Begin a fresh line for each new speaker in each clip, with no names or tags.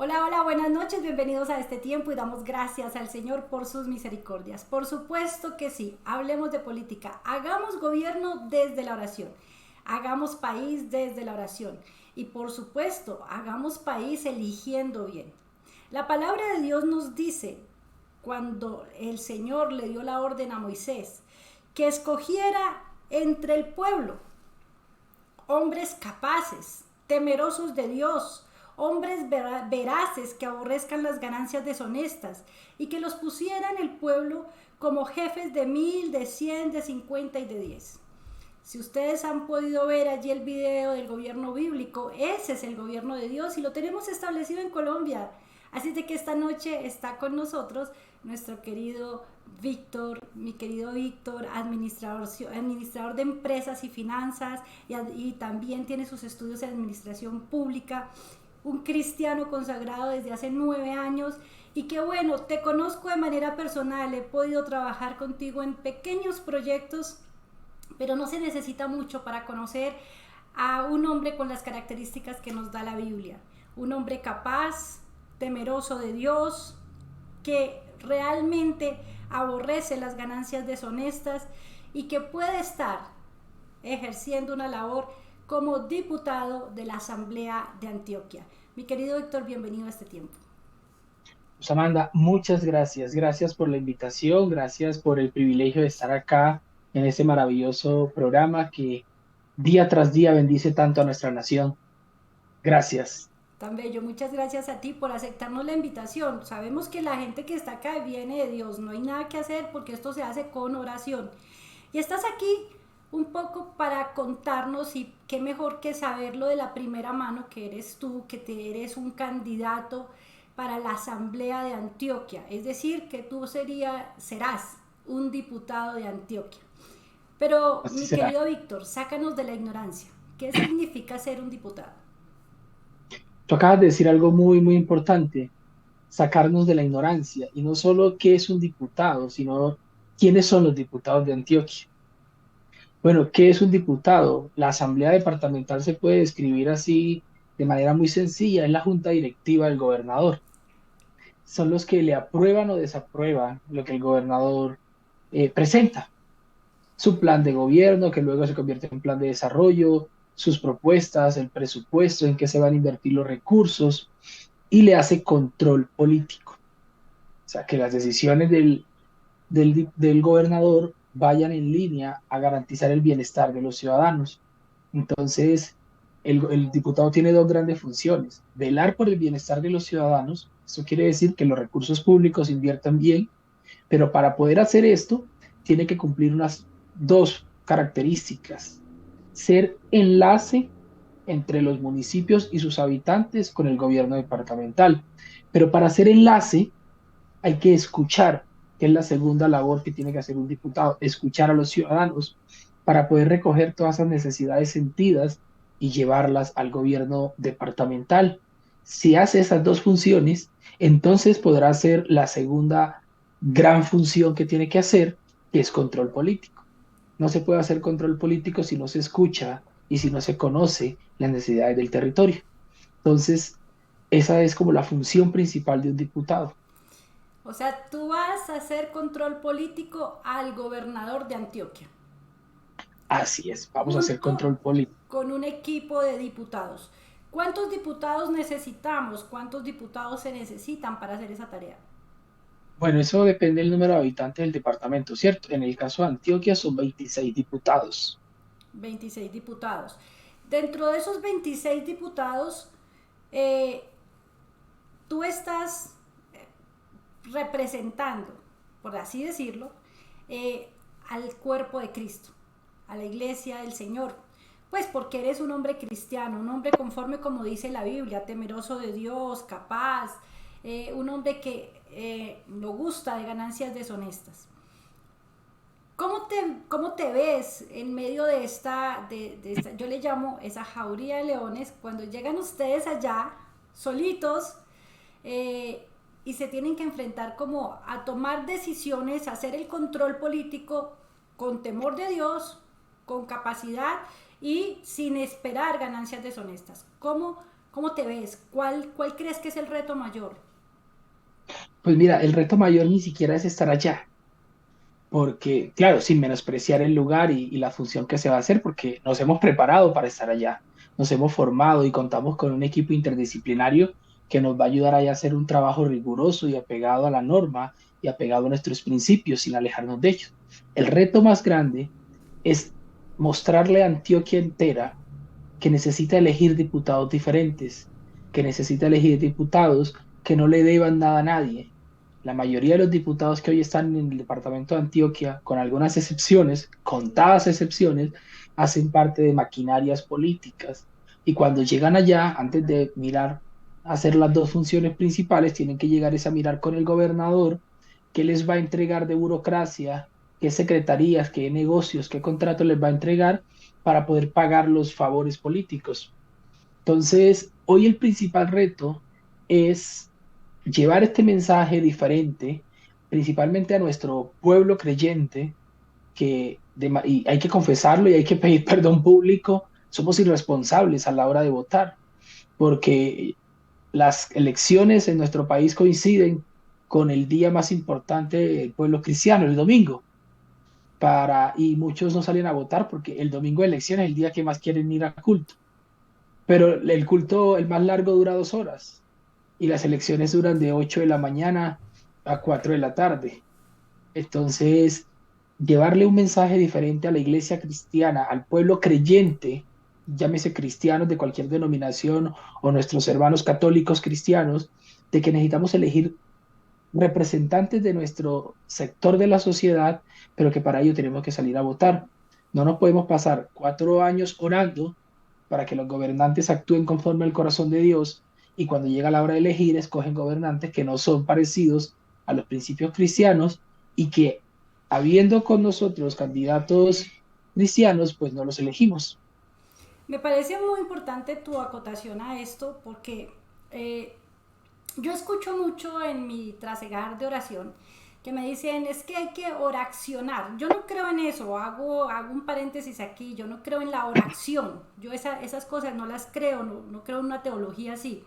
Hola, hola, buenas noches, bienvenidos a este tiempo y damos gracias al Señor por sus misericordias. Por supuesto que sí, hablemos de política, hagamos gobierno desde la oración, hagamos país desde la oración y por supuesto, hagamos país eligiendo bien. La palabra de Dios nos dice, cuando el Señor le dio la orden a Moisés, que escogiera entre el pueblo hombres capaces, temerosos de Dios, hombres veraces que aborrezcan las ganancias deshonestas y que los pusiera en el pueblo como jefes de 1000, de 100, de 50 y de 10. Si ustedes han podido ver allí el video del gobierno bíblico, ese es el gobierno de Dios y lo tenemos establecido en Colombia. Así de que esta noche está con nosotros nuestro querido Víctor, mi querido Víctor, administrador de empresas y finanzas y también tiene sus estudios en administración pública, un cristiano consagrado desde hace 9 años y que bueno, te conozco de manera personal, he podido trabajar contigo en pequeños proyectos, pero no se necesita mucho para conocer a un hombre con las características que nos da la Biblia, un hombre capaz, temeroso de Dios, que realmente aborrece las ganancias deshonestas y que puede estar ejerciendo una labor como diputado de la Asamblea de Antioquia. Mi querido Héctor, bienvenido a este tiempo.
Pues, Amanda, muchas gracias. Gracias por la invitación, gracias por el privilegio de estar acá en este maravilloso programa que día tras día bendice tanto a nuestra nación. Gracias.
Tan bello, muchas gracias a ti por aceptarnos la invitación. Sabemos que la gente que está acá viene de Dios, no hay nada que hacer porque esto se hace con oración. Y estás aquí un poco para contarnos y qué mejor que saberlo de la primera mano que eres tú, que te eres un candidato para la Asamblea de Antioquia, es decir, que tú serás un diputado de Antioquia. Pero
Así
mi
será.
querido Víctor, sácanos de la ignorancia. ¿Qué significa ser un diputado?
Tú acabas de decir algo muy, muy importante, sacarnos de la ignorancia, y no solo qué es un diputado, sino quiénes son los diputados de Antioquia. Bueno, ¿qué es un diputado? La asamblea departamental se puede describir así de manera muy sencilla, es la junta directiva del gobernador. Son los que le aprueban o desaprueban lo que el gobernador presenta. Su plan de gobierno, que luego se convierte en plan de desarrollo, sus propuestas, el presupuesto, en qué se van a invertir los recursos, y le hace control político. O sea, que las decisiones del gobernador vayan en línea a garantizar el bienestar de los ciudadanos. Entonces, el diputado tiene dos grandes funciones: velar por el bienestar de los ciudadanos. Eso quiere decir que los recursos públicos se inviertan bien, pero para poder hacer esto, tiene que cumplir unas dos características: ser enlace entre los municipios y sus habitantes con el gobierno departamental. Pero para hacer enlace hay que escuchar, que es la segunda labor que tiene que hacer un diputado, escuchar a los ciudadanos para poder recoger todas esas necesidades sentidas y llevarlas al gobierno departamental. Si hace esas dos funciones, entonces podrá hacer la segunda gran función que tiene que hacer, que es control político. No se puede hacer control político si no se escucha y si no se conoce las necesidades del territorio. Entonces, esa es como la función principal de un diputado.
O sea, tú vas a hacer control político al gobernador de Antioquia,
Así es, vamos a hacer
junto
control político.
con un equipo de diputados. ¿Cuántos diputados necesitamos? ¿Cuántos diputados se necesitan para hacer esa tarea?
Bueno, eso depende del número de habitantes del departamento, ¿cierto? En el caso de Antioquia son 26 diputados.
26 diputados. Dentro de esos 26 diputados, eh, tú estás representando, por así decirlo, al cuerpo de Cristo, a la iglesia del Señor. Pues porque eres un hombre cristiano, un hombre conforme como dice la Biblia, temeroso de Dios, capaz, un hombre que no gusta de ganancias deshonestas. ¿Cómo te ves en medio de esta, yo le llamo esa jauría de leones, cuando llegan ustedes allá solitos eh, y se tienen que enfrentar como a tomar decisiones, a hacer el control político con temor de Dios, con capacidad y sin esperar ganancias deshonestas? ¿Cómo te ves? ¿Cuál crees que es el reto mayor?
Pues mira, el reto mayor ni siquiera es estar allá, porque, claro, sin menospreciar el lugar y la función que se va a hacer, porque nos hemos preparado para estar allá, nos hemos formado y contamos con un equipo interdisciplinario que nos va a ayudar a hacer un trabajo riguroso y apegado a la norma y apegado a nuestros principios sin alejarnos de ellos. El reto más grande es mostrarle a Antioquia entera que necesita elegir diputados diferentes, que necesita elegir diputados que no le deban nada a nadie. La mayoría de los diputados que hoy están en el departamento de Antioquia, con algunas excepciones, contadas excepciones, hacen parte de maquinarias políticas. Y cuando llegan allá, antes de mirar, hacer las dos funciones principales, tienen que llegar es a mirar con el gobernador qué les va a entregar de burocracia, qué secretarías, qué negocios, qué contratos les va a entregar para poder pagar los favores políticos. Entonces, hoy el principal reto es llevar este mensaje diferente, principalmente a nuestro pueblo creyente, y hay que confesarlo y hay que pedir perdón público, somos irresponsables a la hora de votar, porque las elecciones en nuestro país coinciden con el día más importante del pueblo cristiano, el domingo. Y muchos no salen a votar porque el domingo de elecciones es el día que más quieren ir a culto. Pero el culto, el más largo, dura 2 horas y las elecciones duran de 8 de la mañana a 4 de la tarde. Entonces, llevarle un mensaje diferente a la iglesia cristiana, al pueblo creyente, llámese cristianos de cualquier denominación o nuestros hermanos católicos cristianos, de que necesitamos elegir representantes de nuestro sector de la sociedad, pero que para ello tenemos que salir a votar. No nos podemos pasar 4 años orando para que los gobernantes actúen conforme al corazón de Dios y cuando llega la hora de elegir escogen gobernantes que no son parecidos a los principios cristianos y que habiendo con nosotros candidatos cristianos, pues no los elegimos.
Me parece muy importante tu acotación a esto porque yo escucho mucho en mi trasegar de oración que me dicen es que hay que oracionar. Yo no creo en eso, hago un paréntesis aquí, yo no creo en la oración, yo esas cosas no las creo, no creo en una teología así.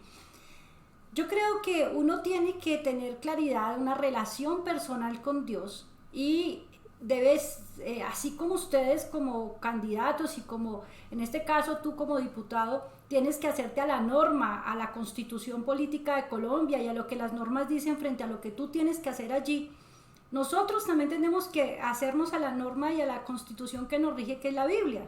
Yo creo que uno tiene que tener claridad, una relación personal con Dios y debes, así como ustedes como candidatos y como en este caso tú como diputado, tienes que hacerte a la norma, a la constitución política de Colombia y a lo que las normas dicen frente a lo que tú tienes que hacer allí. Nosotros también tenemos que hacernos a la norma y a la constitución que nos rige, que es la Biblia.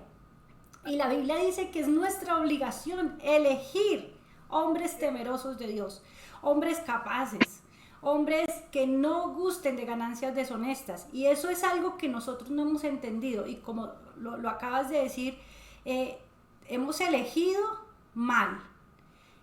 Y la Biblia dice que es nuestra obligación elegir hombres temerosos de Dios, hombres capaces, hombres que no gusten de ganancias deshonestas. Y eso es algo que nosotros no hemos entendido. Y como lo acabas de decir, hemos elegido mal.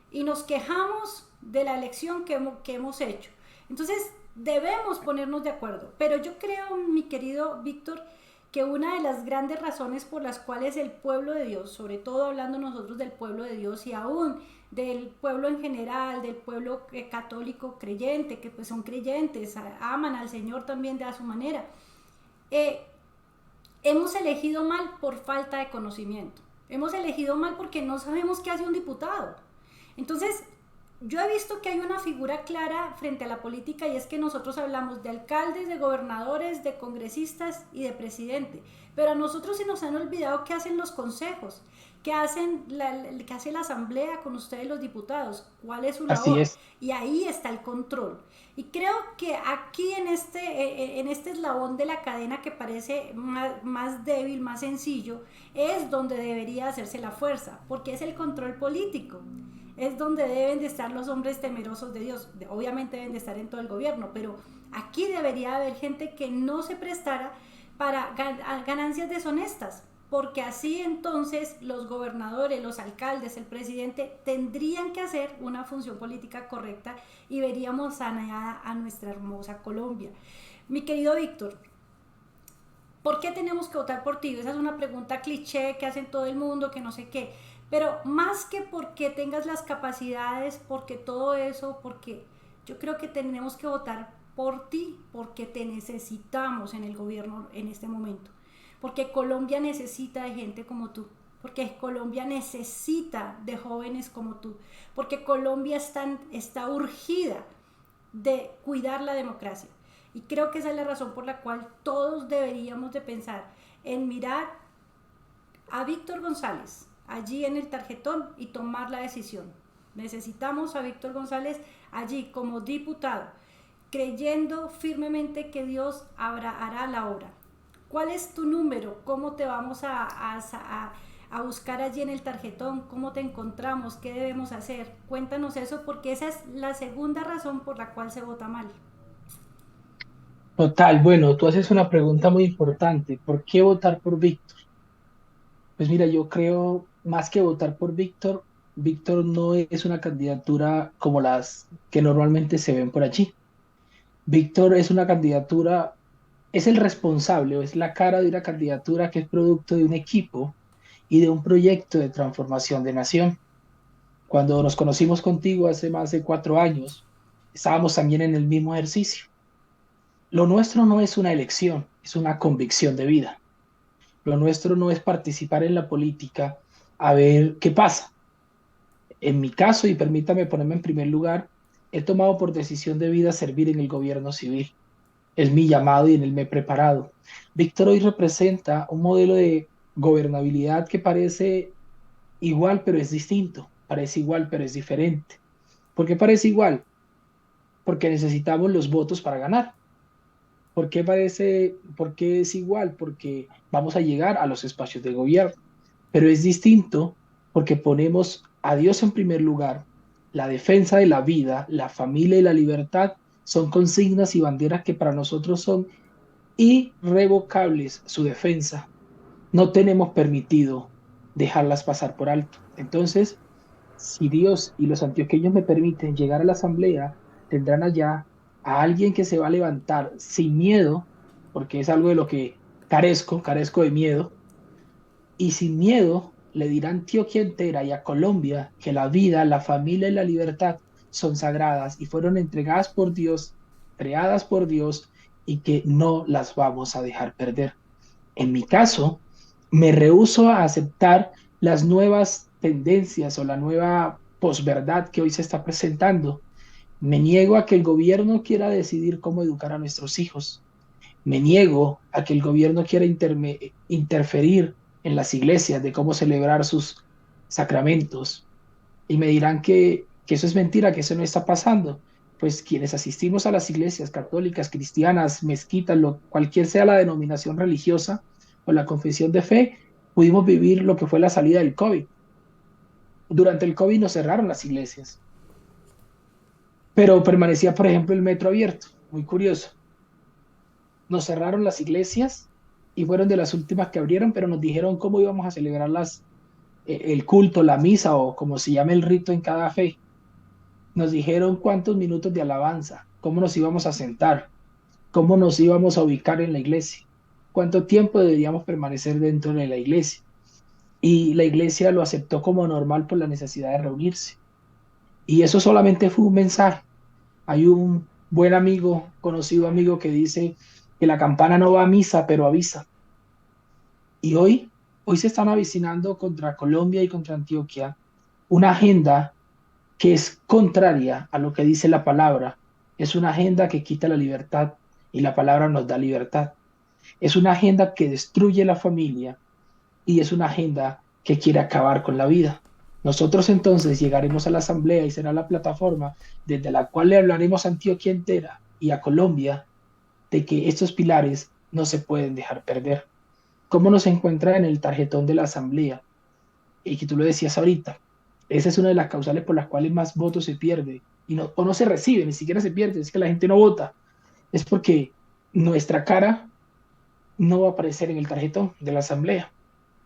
Y nos quejamos de la elección que hemos hecho. Entonces, debemos ponernos de acuerdo. Pero yo creo, mi querido Víctor, que una de las grandes razones por las cuales el pueblo de Dios, sobre todo hablando nosotros del pueblo de Dios y aún del pueblo en general, del pueblo católico creyente, que pues son creyentes, aman al Señor también de a su manera, eh, hemos elegido mal por falta de conocimiento. Hemos elegido mal porque no sabemos qué hace un diputado. Entonces, yo he visto que hay una figura clara frente a la política y es que nosotros hablamos de alcaldes, de gobernadores, de congresistas y de presidente, pero a nosotros se nos han olvidado qué hacen los consejos, qué hace la asamblea con ustedes los diputados, cuál es su
Así
labor
es.
y ahí está el control. Y creo que aquí en este eslabón de la cadena que parece más débil, más sencillo, es donde debería hacerse la fuerza, porque es el control político, es donde deben de estar los hombres temerosos de Dios. Obviamente deben de estar en todo el gobierno, pero aquí debería haber gente que no se prestara para ganancias deshonestas, porque así entonces los gobernadores, los alcaldes, el presidente tendrían que hacer una función política correcta y veríamos saneada a nuestra hermosa Colombia. Mi querido Víctor, ¿por qué tenemos que votar por ti? Esa es una pregunta cliché que hacen todo el mundo, que no sé qué. Pero más que porque tengas las capacidades, porque todo eso, porque yo creo que tenemos que votar por ti, porque te necesitamos en el gobierno en este momento. Porque Colombia necesita de gente como tú. porque Colombia necesita de jóvenes como tú, porque Colombia está urgida de cuidar la democracia. Y creo que esa es la razón por la cual todos deberíamos de pensar en mirar a Víctor González allí en el tarjetón y tomar la decisión. Necesitamos a Víctor González allí como diputado, creyendo firmemente que Dios hará la obra. ¿Cuál es tu número? ¿Cómo te vamos a buscar allí en el tarjetón? ¿Cómo te encontramos? ¿Qué debemos hacer? Cuéntanos eso, porque esa es la segunda razón por la cual se vota mal.
Total, bueno, tú haces una pregunta muy importante. ¿Por qué votar por Víctor? Pues mira, yo creo más que votar por Víctor, Víctor no es una candidatura como las que normalmente se ven por allí. Víctor es una candidatura, es el responsable o es la cara de una candidatura que es producto de un equipo y de un proyecto de transformación de nación. Cuando nos conocimos contigo hace más de 4 años, estábamos también en el mismo ejercicio. Lo nuestro no es una elección, es una convicción de vida. Lo nuestro no es participar en la política a ver qué pasa. En mi caso, y permítame ponerme en primer lugar, he tomado por decisión de vida servir en el gobierno civil. Es mi llamado y en él me he preparado. Víctor hoy representa un modelo de gobernabilidad que parece igual, pero es distinto. Parece igual, pero es diferente. ¿Por qué parece igual? Porque necesitamos los votos para ganar. ¿Por qué es igual? Porque vamos a llegar a los espacios de gobierno, pero es distinto porque ponemos a Dios en primer lugar, la defensa de la vida, la familia y la libertad son consignas y banderas que para nosotros son irrevocables su defensa. No tenemos permitido dejarlas pasar por alto. Entonces, si Dios y los antioqueños me permiten llegar a la asamblea, tendrán allá a alguien que se va a levantar sin miedo, porque es algo de lo que carezco de miedo, y sin miedo le dirá a Antioquia entera y a Colombia que la vida, la familia y la libertad son sagradas y fueron entregadas por Dios, creadas por Dios y que no las vamos a dejar perder. En mi caso, me rehúso a aceptar las nuevas tendencias o la nueva posverdad que hoy se está presentando. Me niego a que el gobierno quiera decidir cómo educar a nuestros hijos. Me niego a que el gobierno quiera interferir en las iglesias de cómo celebrar sus sacramentos. Y me dirán que eso es mentira, que eso no está pasando. Pues quienes asistimos a las iglesias católicas, cristianas, mezquitas, cualquier sea la denominación religiosa o la confesión de fe, pudimos vivir lo que fue la salida del COVID. Durante el COVID nos cerraron las iglesias, pero permanecía, por ejemplo, el metro abierto. Muy curioso. Nos cerraron las iglesias y fueron de las últimas que abrieron, pero nos dijeron cómo íbamos a celebrar el culto, la misa o como se llame el rito en cada fe. Nos dijeron cuántos minutos de alabanza, cómo nos íbamos a sentar, cómo nos íbamos a ubicar en la iglesia, cuánto tiempo deberíamos permanecer dentro de la iglesia. Y la iglesia lo aceptó como normal por la necesidad de reunirse. Y eso solamente fue un mensaje. Hay un buen amigo, conocido amigo, que dice que la campana no va a misa, pero avisa. Y hoy se están avicinando contra Colombia y contra Antioquia una agenda que es contraria a lo que dice la palabra. Es una agenda que quita la libertad y la palabra nos da libertad. Es una agenda que destruye la familia y es una agenda que quiere acabar con la vida. Nosotros entonces llegaremos a la asamblea y será la plataforma desde la cual le hablaremos a Antioquia entera y a Colombia de que estos pilares no se pueden dejar perder. ¿Cómo nos encuentra en el tarjetón de la asamblea? Y que tú lo decías ahorita, esa es una de las causales por las cuales más votos se pierde y no, o no se recibe, ni siquiera se pierde, es que la gente no vota. Es porque nuestra cara no va a aparecer en el tarjetón de la asamblea.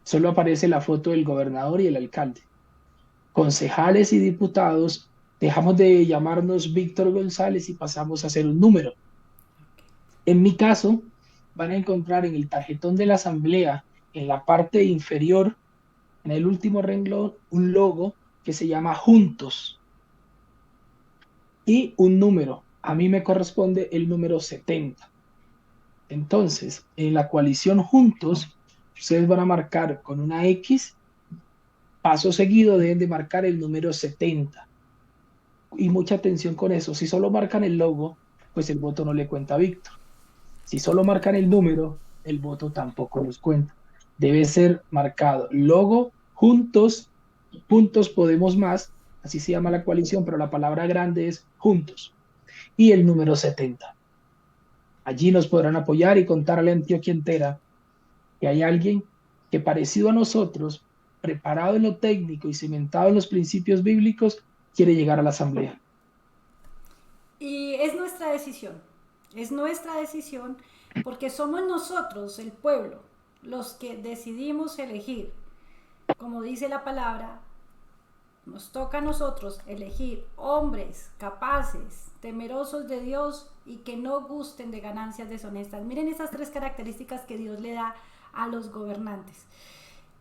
Solo aparece la foto del gobernador y el alcalde. Concejales y diputados dejamos de llamarnos Víctor González y pasamos a ser un número. En mi caso, van a encontrar en el tarjetón de la asamblea, en la parte inferior, en el último renglón, un logo que se llama Juntos y un número. A mí me corresponde el número 70. Entonces, en la coalición Juntos, ustedes van a marcar con una X Paso seguido deben de marcar el número 70. Y mucha atención con eso. Si solo marcan el logo, pues el voto no le cuenta a Víctor. Si solo marcan el número, el voto tampoco nos cuenta. Debe ser marcado logo, juntos, juntos podemos más, así se llama la coalición, pero la palabra grande es juntos. Y el número 70. Allí nos podrán apoyar y contarle a Antioquia entera que hay alguien que parecido a nosotros, preparado en lo técnico y cimentado en los principios bíblicos, quiere llegar a la asamblea.
Y es nuestra decisión porque somos nosotros, el pueblo, los que decidimos elegir. Como dice la palabra, nos toca a nosotros elegir hombres capaces, temerosos de Dios y que no gusten de ganancias deshonestas. Miren esas tres características que Dios le da a los gobernantes.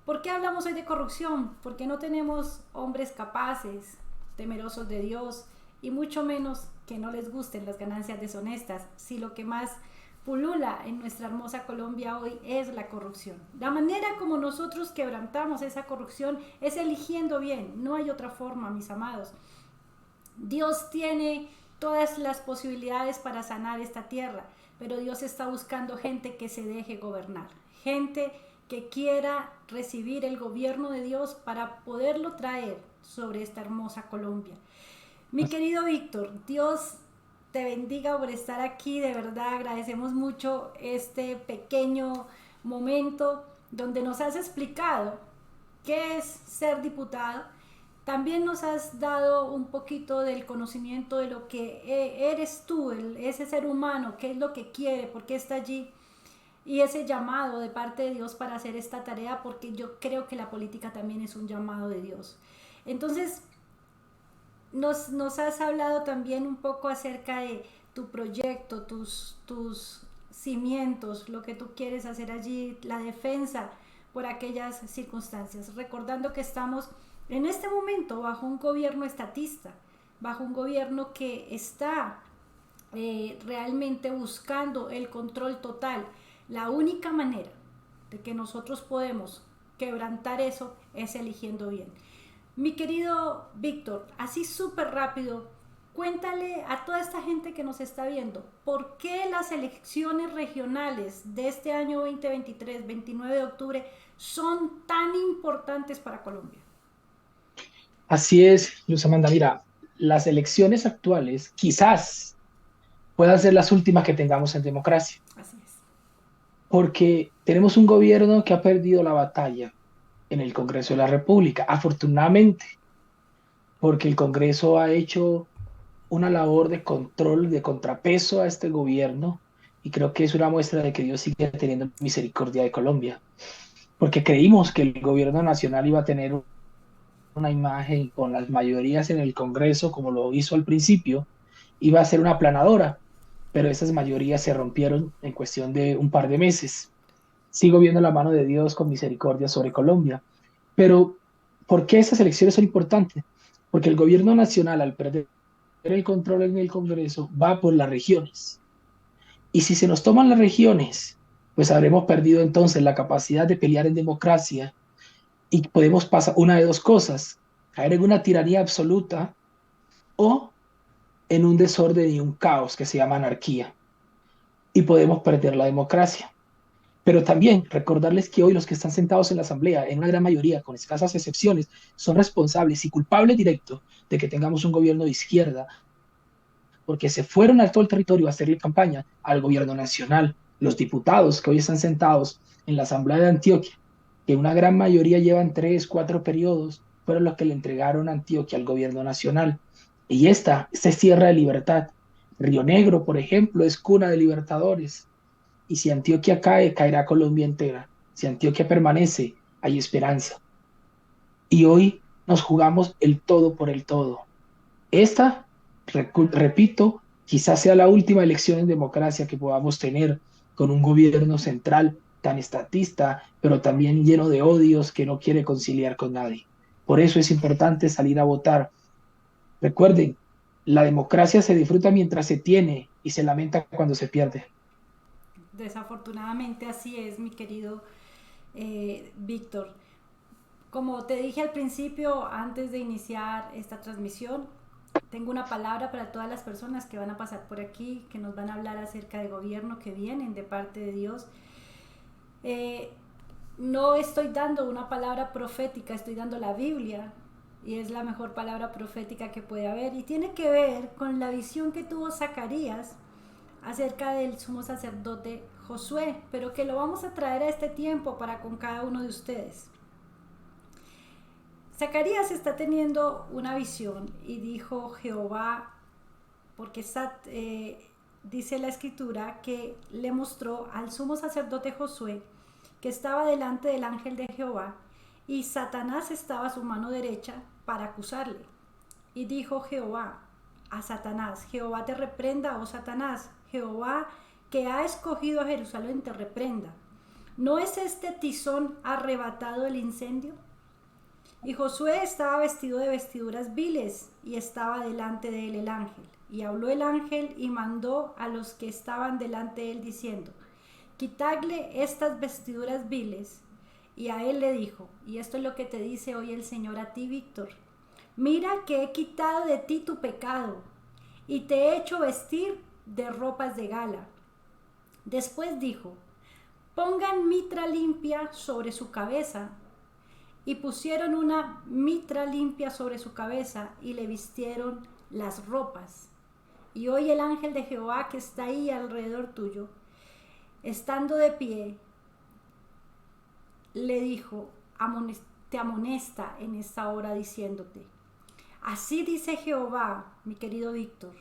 ¿Por qué hablamos hoy de corrupción? Porque no tenemos hombres capaces, temerosos de Dios y mucho menos que no les gusten las ganancias deshonestas, si lo que más pulula en nuestra hermosa Colombia hoy es la corrupción. La manera como nosotros quebrantamos esa corrupción es eligiendo bien, no hay otra forma, mis amados. Dios tiene todas las posibilidades para sanar esta tierra, pero Dios está buscando gente que se deje gobernar, gente que quiera recibir el gobierno de Dios para poderlo traer sobre esta hermosa Colombia. Mi querido Víctor, Dios te bendiga por estar aquí, de verdad agradecemos mucho este pequeño momento donde nos has explicado qué es ser diputado. También nos has dado un poquito del conocimiento de lo que eres tú, ese ser humano, qué es lo que quiere, por qué está allí y ese llamado de parte de Dios para hacer esta tarea, porque yo creo que la política también es un llamado de Dios. Entonces, nos has hablado también un poco acerca de tu proyecto, tus cimientos, lo que tú quieres hacer allí, la defensa por aquellas circunstancias, recordando que estamos en este momento bajo un gobierno estatista, bajo un gobierno que está realmente buscando el control total. La única manera de que nosotros podemos quebrantar eso es eligiendo bien. Mi querido Víctor, así súper rápido, cuéntale a toda esta gente que nos está viendo, ¿por qué las elecciones regionales de este año 2023, 29 de octubre, son tan importantes para Colombia?
Así es, Luz Amanda. Mira, las elecciones actuales quizás puedan ser las últimas que tengamos en democracia,
Así es.
porque tenemos un gobierno que ha perdido la batalla en el Congreso de la República, afortunadamente, porque el Congreso ha hecho una labor de control, de contrapeso a este gobierno, y creo que es una muestra de que Dios sigue teniendo misericordia de Colombia, porque creímos que el gobierno nacional iba a tener una imagen con las mayorías en el Congreso, como lo hizo al principio, iba a ser una aplanadora, pero esas mayorías se rompieron en cuestión de un par de meses. Sigo viendo la mano de Dios con misericordia sobre Colombia, pero ¿por qué esas elecciones son importantes? Porque el gobierno nacional, al perder el control en el Congreso, va por las regiones. Y si se nos toman las regiones, pues habremos perdido entonces la capacidad de pelear en democracia y podemos pasar una de dos cosas, caer en una tiranía absoluta o en un desorden y un caos que se llama anarquía y podemos perder la democracia. Pero también recordarles que hoy los que están sentados en la Asamblea, en una gran mayoría, con escasas excepciones, son responsables y culpables directos de que tengamos un gobierno de izquierda, porque se fueron a todo el territorio a hacerle campaña al gobierno nacional. Los diputados que hoy están sentados en la Asamblea de Antioquia, que una gran mayoría llevan 3, 4 periodos, fueron los que le entregaron a Antioquia al gobierno nacional. Y esta es tierra de libertad. Río Negro, por ejemplo, es cuna de libertadores. Y si Antioquia cae, caerá Colombia entera. Si Antioquia permanece, hay esperanza. Y hoy nos jugamos el todo por el todo. Esta, repito, quizás sea la última elección en democracia que podamos tener con un gobierno central tan estatista, pero también lleno de odios que no quiere conciliar con nadie. Por eso es importante salir a votar. Recuerden, la democracia se disfruta mientras se tiene y se lamenta cuando se pierde.
Desafortunadamente así es, mi querido Víctor. Como te dije al principio, antes de iniciar esta transmisión, tengo una palabra para todas las personas que van a pasar por aquí, que nos van a hablar acerca de gobierno, que vienen de parte de Dios. No estoy dando una palabra profética, estoy dando la Biblia, y es la mejor palabra profética que puede haber, y tiene que ver con la visión que tuvo Zacarías acerca del sumo sacerdote Josué, pero que lo vamos a traer a este tiempo para con cada uno de ustedes. Zacarías está teniendo una visión y dijo Jehová, porque dice la escritura que le mostró al sumo sacerdote Josué que estaba delante del ángel de Jehová y Satanás estaba a su mano derecha para acusarle. Y dijo Jehová a Satanás, Jehová te reprenda, oh Satanás, Jehová que ha escogido a Jerusalén te reprenda. ¿No es este tizón arrebatado el incendio? Y Josué estaba vestido de vestiduras viles y estaba delante de él el ángel. Y habló el ángel y mandó a los que estaban delante de él diciendo, quitadle estas vestiduras viles. Y a él le dijo, y esto es lo que te dice hoy el Señor a ti, Víctor, mira que he quitado de ti tu pecado y te he hecho vestir de ropas de gala. Después dijo, pongan mitra limpia sobre su cabeza. Y pusieron una mitra limpia sobre su cabeza y le vistieron las ropas. Y hoy el ángel de Jehová que está ahí alrededor tuyo, estando de pie, le dijo, te amonesta en esta hora diciéndote, así dice Jehová, mi querido Víctor,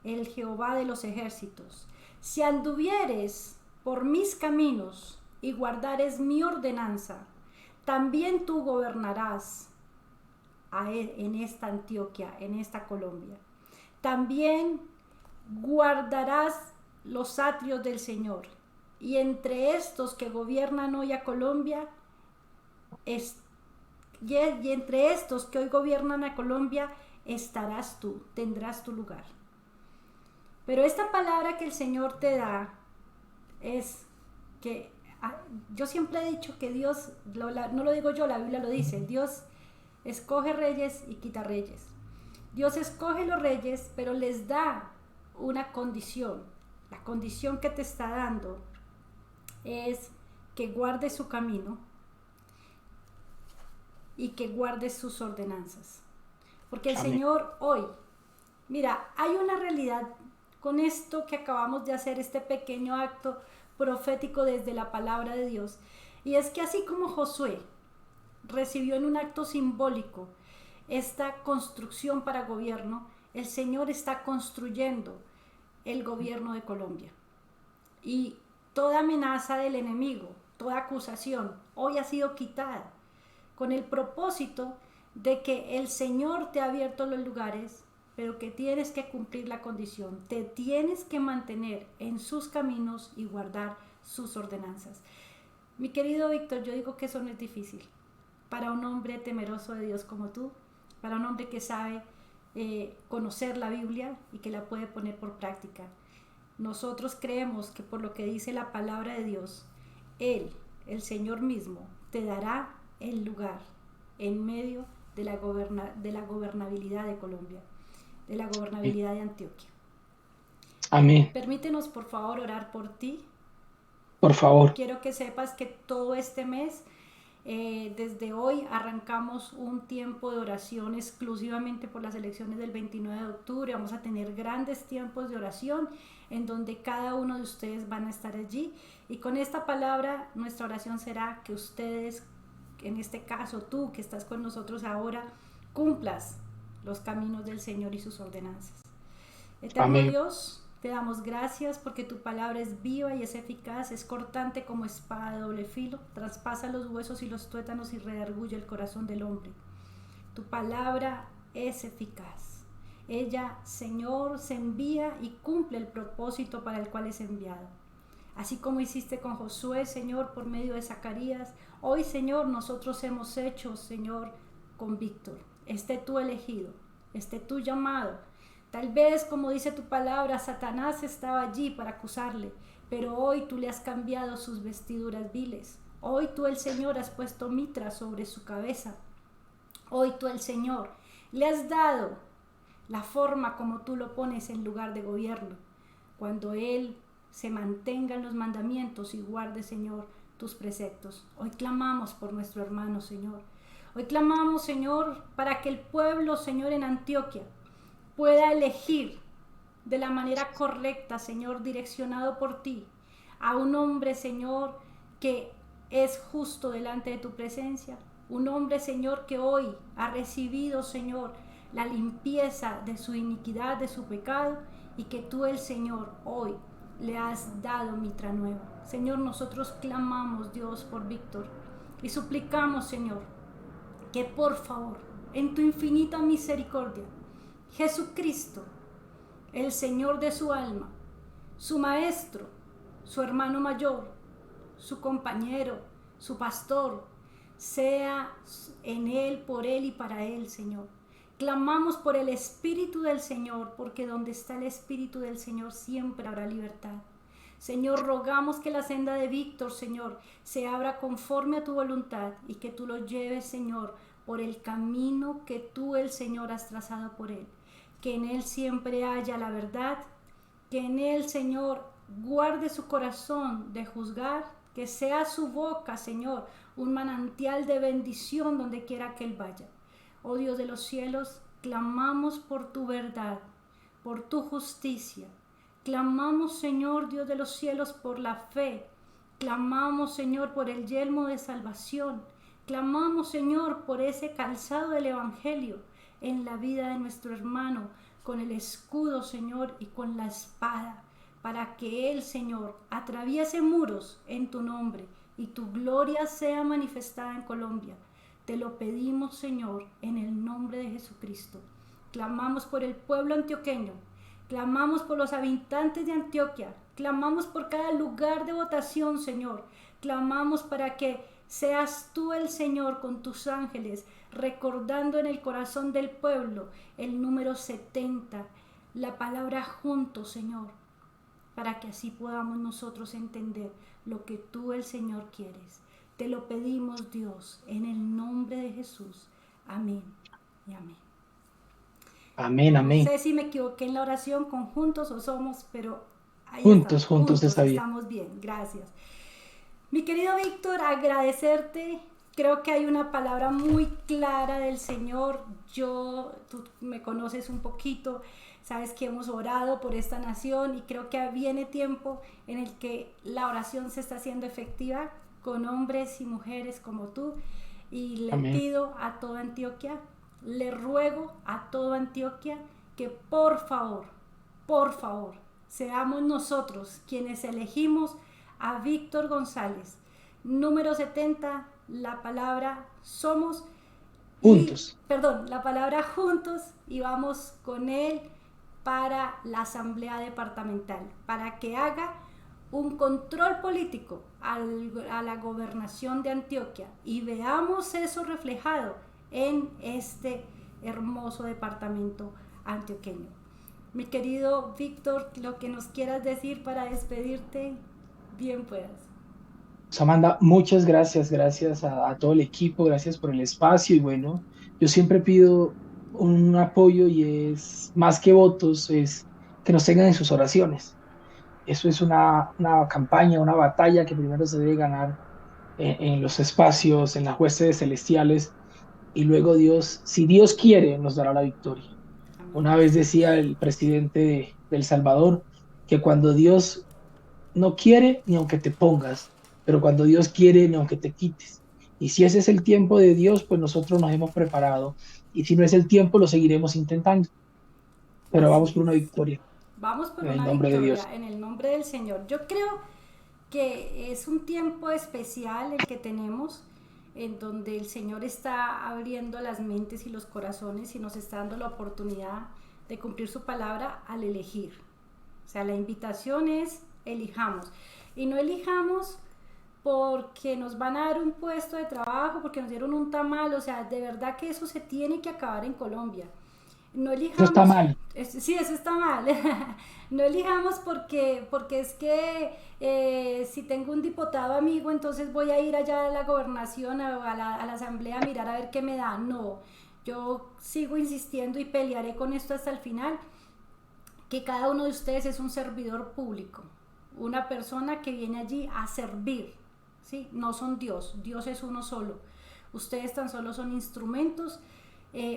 el Jehová de los ejércitos, si anduvieres por mis caminos y guardares mi ordenanza, también tú gobernarás en esta Antioquia, en esta Colombia. También guardarás los atrios del Señor. Y entre estos que gobiernan hoy a Colombia, y entre estos que hoy gobiernan a Colombia, estarás tú, tendrás tu lugar. Pero esta palabra que el Señor te da es que yo siempre he dicho que Dios, no lo digo yo, la Biblia lo dice, Dios escoge reyes y quita reyes. Dios escoge los reyes, pero les da una condición. La condición que te está dando es que guardes su camino y que guardes sus ordenanzas. Porque el Señor hoy, mira, hay una realidad con esto que acabamos de hacer, este pequeño acto profético desde la palabra de Dios, y es que así como Josué recibió en un acto simbólico esta construcción para gobierno, el Señor está construyendo el gobierno de Colombia, y toda amenaza del enemigo, toda acusación hoy ha sido quitada con el propósito de que el Señor te ha abierto los lugares, pero que tienes que cumplir la condición, te tienes que mantener en sus caminos y guardar sus ordenanzas. Mi querido Víctor, yo digo que eso no es difícil para un hombre temeroso de Dios como tú, para un hombre que sabe conocer la Biblia y que la puede poner por práctica. Nosotros creemos que por lo que dice la palabra de Dios, Él, el Señor mismo, te dará el lugar en medio de la gobernabilidad de Colombia, de la gobernabilidad de Antioquia.
Amén.
Permítenos por favor orar por ti.
Por favor.
Quiero que sepas que todo este mes, desde hoy arrancamos un tiempo de oración exclusivamente por las elecciones del 29 de octubre. Vamos a tener grandes tiempos de oración en donde cada uno de ustedes van a estar allí. Y con esta palabra, nuestra oración será que ustedes, en este caso tú que estás con nosotros ahora, cumplas los caminos del Señor y sus ordenanzas. Eterno
Amén.
Dios, te damos gracias porque tu palabra es viva y es eficaz, es cortante como espada de doble filo, traspasa los huesos y los tuétanos y redarguye el corazón del hombre. Tu palabra es eficaz. Ella, Señor, se envía y cumple el propósito para el cual es enviado. Así como hiciste con Josué, Señor, por medio de Zacarías, hoy, Señor, nosotros hemos hecho, Señor, con Víctor. Esté tú elegido, esté tú llamado. Tal vez, como dice tu palabra, Satanás estaba allí para acusarle, pero hoy tú le has cambiado sus vestiduras viles. Hoy tú el Señor has puesto mitra sobre su cabeza. Hoy tú el Señor le has dado la forma como tú lo pones en lugar de gobierno. Cuando Él se mantenga en los mandamientos y guarde, Señor, tus preceptos. Hoy clamamos por nuestro hermano, Señor. Hoy clamamos, Señor, para que el pueblo, Señor, en Antioquia pueda elegir de la manera correcta, Señor, direccionado por ti, a un hombre, Señor, que es justo delante de tu presencia. Un hombre, Señor, que hoy ha recibido, Señor, la limpieza de su iniquidad, de su pecado, y que tú, el Señor, hoy le has dado mitra nueva. Señor, nosotros clamamos, Dios, por Víctor y suplicamos, Señor, que por favor, en tu infinita misericordia, Jesucristo, el Señor de su alma, su maestro, su hermano mayor, su compañero, su pastor, sea en él, por él y para él, Señor. Clamamos por el Espíritu del Señor, porque donde está el Espíritu del Señor siempre habrá libertad. Señor, rogamos que la senda de Víctor, Señor, se abra conforme a tu voluntad y que tú lo lleves, Señor, por el camino que tú, el Señor, has trazado por él. Que en él siempre haya la verdad, que en él, Señor, guarde su corazón de juzgar, que sea su boca, Señor, un manantial de bendición donde quiera que él vaya. Oh Dios de los cielos, clamamos por tu verdad, por tu justicia. Clamamos, Señor, Dios de los cielos, por la fe. Clamamos, Señor, por el yelmo de salvación. Clamamos, Señor, por ese calzado del Evangelio en la vida de nuestro hermano, con el escudo, Señor, y con la espada, para que él, Señor, atraviese muros en tu nombre y tu gloria sea manifestada en Colombia. Te lo pedimos, Señor, en el nombre de Jesucristo. Clamamos por el pueblo antioqueño, clamamos por los habitantes de Antioquia, clamamos por cada lugar de votación, Señor. Clamamos para que seas tú el Señor con tus ángeles, recordando en el corazón del pueblo el número 70, la palabra juntos, Señor, para que así podamos nosotros entender lo que tú, el Señor, quieres. Te lo pedimos, Dios, en el nombre de Jesús. Amén y amén.
Amén,
No
amén.
sé si me equivoqué en la oración, con juntos o somos, pero ahí está,
Juntos está bien.
estamos bien, gracias. Mi querido Víctor, agradecerte. Creo que hay una palabra muy clara del Señor. Tú me conoces un poquito, sabes que hemos orado por esta nación y creo que viene tiempo en el que la oración se está haciendo efectiva con hombres y mujeres como tú. Y le
Amén.
pido a toda Antioquia, le ruego a toda Antioquia que por favor, seamos nosotros quienes elegimos a Víctor González. Número 70, la palabra somos.
Juntos.
La palabra juntos, y vamos con él para la asamblea departamental, para que haga un control político a la gobernación de Antioquia y veamos eso reflejado en este hermoso departamento antioqueño. Mi querido Víctor, lo que nos quieras decir para despedirte, bien puedas.
Amanda, muchas gracias, gracias a todo el equipo, gracias por el espacio y bueno, yo siempre pido un apoyo y es más que votos, es que nos tengan en sus oraciones. Eso es una campaña, una batalla que primero se debe ganar en los espacios, en las huestes celestiales y luego Dios, si Dios quiere, nos dará la victoria.
Amén.
Una vez decía el presidente de El Salvador que cuando Dios no quiere, ni aunque te pongas, pero cuando Dios quiere, ni aunque te quites. Y si ese es el tiempo de Dios, pues nosotros nos hemos preparado. Y si no es el tiempo, lo seguiremos intentando. Pero vamos
Así
por una
es.
victoria
Vamos por
en el
una
nombre de Dios.
victoria en el nombre del Señor. Yo creo que es un tiempo especial el que tenemos, en donde el Señor está abriendo las mentes y los corazones y nos está dando la oportunidad de cumplir su palabra al elegir. O sea, la invitación es elijamos. Y no elijamos porque nos van a dar un puesto de trabajo, porque nos dieron un tamal. O sea, de verdad que eso se tiene que acabar en Colombia. No
Eso está
elijamos,
mal.
sí, eso está mal. No elijamos porque es que si tengo un diputado amigo, entonces voy a ir allá a la gobernación, a la asamblea a mirar a ver qué me da. No, yo sigo insistiendo y pelearé con esto hasta el final, que cada uno de ustedes es un servidor público, una persona que viene allí a servir, ¿sí? No son Dios, Dios es uno solo. Ustedes tan solo son instrumentos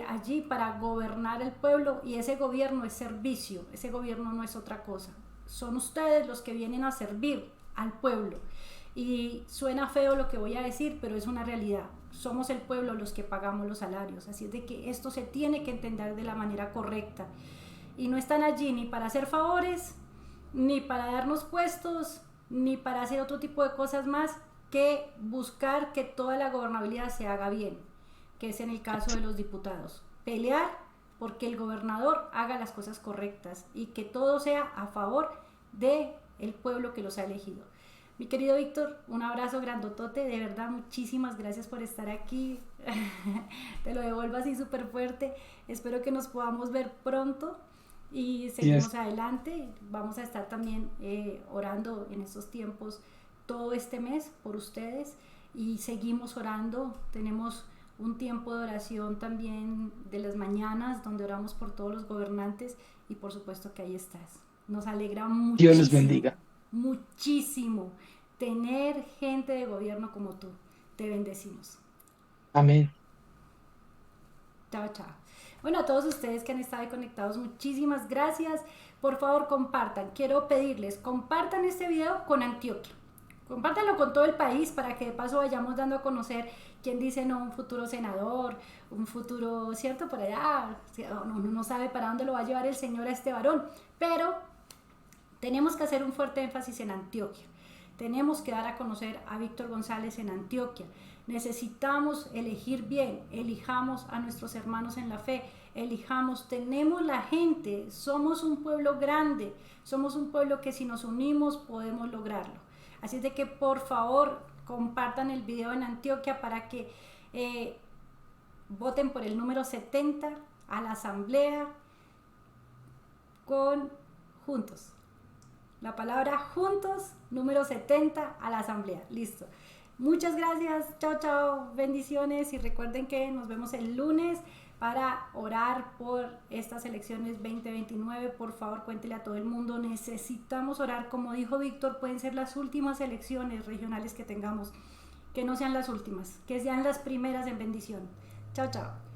allí para gobernar el pueblo, y ese gobierno es servicio, ese gobierno no es otra cosa. Son ustedes los que vienen a servir al pueblo. Y suena feo lo que voy a decir, pero es una realidad. Somos el pueblo los que pagamos los salarios, así es de que esto se tiene que entender de la manera correcta. Y no están allí ni para hacer favores, ni para darnos puestos, ni para hacer otro tipo de cosas más que buscar que toda la gobernabilidad se haga bien, que es en el caso de los diputados. Pelear porque el gobernador haga las cosas correctas y que todo sea a favor de el pueblo que los ha elegido. Mi querido Víctor, un abrazo grandotote, de verdad muchísimas gracias por estar aquí. Te lo devuelvo así súper fuerte. Espero que nos podamos ver pronto y
Yes.
seguimos adelante. Vamos a estar también orando en estos tiempos todo este mes por ustedes, y seguimos orando. Tenemos un tiempo de oración también de las mañanas donde oramos por todos los gobernantes, y por supuesto que ahí estás. Nos alegra
Dios les
muchísimo,
bendiga.
muchísimo tener gente de gobierno como tú. Te bendecimos.
Amén.
Chao, chao. Bueno, a todos ustedes que han estado ahí conectados, muchísimas gracias. Por favor, compartan. Quiero pedirles, compartan este video con Antioquia. Compártanlo con todo el país para que de paso vayamos dando a conocer quién dice no, un futuro senador, un futuro, ¿cierto? Por allá, uno no sabe para dónde lo va a llevar el Señor a este varón, pero tenemos que hacer un fuerte énfasis en Antioquia. Tenemos que dar a conocer a Víctor González en Antioquia. Necesitamos elegir bien, elijamos a nuestros hermanos en la fe, elijamos, tenemos la gente, somos un pueblo grande, somos un pueblo que si nos unimos podemos lograrlo. Así es de que por favor compartan el video en Antioquia para que voten por el número 70 a la asamblea con Juntos. La palabra juntos, número 70 a la asamblea. Listo. Muchas gracias. Chao, chao. Bendiciones. Y recuerden que nos vemos el lunes para orar por estas elecciones 2029. Por favor, cuéntele a todo el mundo. Necesitamos orar. Como dijo Víctor, pueden ser las últimas elecciones regionales que tengamos. Que no sean las últimas, que sean las primeras en bendición. Chao, chao.